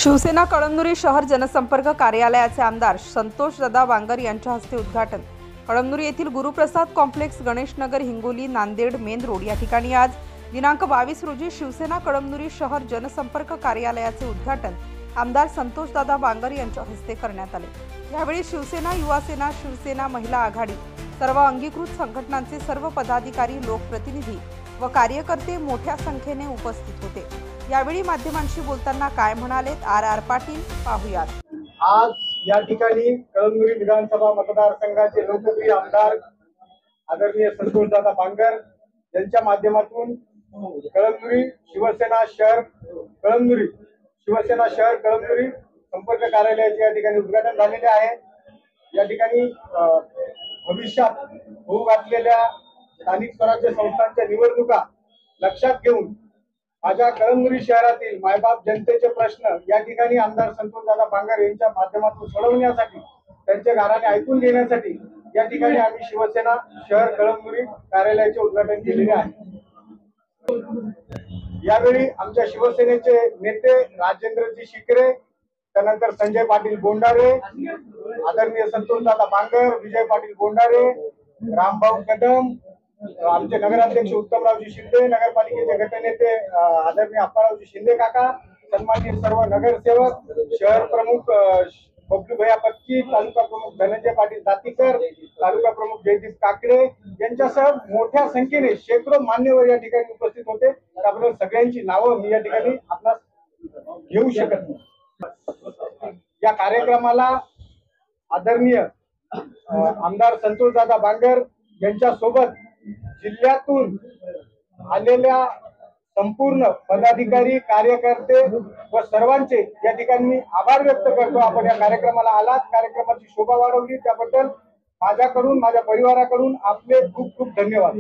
शिवसेना कळमनुरी शहर जनसंपर्क कार्यालयाचे आमदार संतोषदादा वांगर यांच्या हस्ते उद्घाटन। कळमनुरी येथील Guruprasad complex, Ganeshnagar, Hingoli, Nanded main road या ठिकाणी आज दिनांक 22 रोजी शिवसेना कळमनुरी शहर जनसंपर्क कार्यालयाचे उद्घाटन आमदार संतोषदादा वांगर यांच्या हस्ते करण्यात आले। यावेळी शिवसेना, युवासेना, शिवसेना महिला आघाडी सर्व अंगीकृत संघटनांचे सर्व पदाधिकारी, लोकप्रतिनिधी व कार्यकर्ते मोठ्या संख्येने उपस्थित होते। यावेळी माध्यमांशी बोलताना काय म्हणालेत आर पाटील, पाहुयात। आज या ठिकाणी कळमनुरी विधानसभा मतदारसंघाचे लोकप्रिय आमदार आदरणीय संतोषदादा वांगर यांच्या माध्यमातून कळमनुरी शिवसेना शहर कळमनुरी संपर्क कार्यालयाचे या ठिकाणी उद्घाटन झालेले आहे। या ठिकाणी भविष्यात होऊ घातलेल्या स्थानिक स्वराज्य संस्थांच्या निवडणुका लक्षात घेऊन माझ्या कळमनुरी शहरातील मायबाप जनतेचे प्रश्न या ठिकाणी आमदार संतोषदादा वांगर यांच्या माध्यमातून सोडवण्यासाठी, त्यांचे गाऱ्हाणे ऐकून घेण्यासाठी या ठिकाणी आम्ही शिवसेना शहर कळमनुरी कार्यालयाचे उद्घाटन केलेले आहे। यावेळी आमच्या शिवसेनेचे नेते राजेंद्रजी शिकरे, त्यानंतर संजय पाटील बोंडारे, आदरणीय संतोषदादा वांगर, विजय पाटील बोंडारे, रामभाऊ कदम, आमचे नगराध्यक्ष उत्तमरावजी शिंदे, नगरपालिकेचे गटनेते आदरणीय अप्पारावजी शिंदे काका, सन्मानित सर्व नगरसेवक, शहर प्रमुख बबलू भैया पत्की, तालुका प्रमुख धनंजय पाटील दातीकर, तालुका प्रमुख जयदीप काकडे यांच्यासह मोठ्या संख्येने शेकडो मान्यवर या ठिकाणी उपस्थित होते। त्याबद्दल सगळ्यांची नावं मी या ठिकाणी आपणास घेऊ शकत नाही। या कार्यक्रमाला आदरणीय आमदार संतोषदादा वांगर यांच्या सोबत जिल्ह्यातून आलेल्या संपूर्ण पदाधिकारी, कार्यकर्ते व सर्वांचे या ठिकाणी मी आभार व्यक्त करतो। आपण या कार्यक्रमाला आलात, कार्यक्रमाची शोभा वाढवली, त्याबद्दल माझ्याकडून, माझ्या परिवाराकडून आपले खूप खूप धन्यवाद।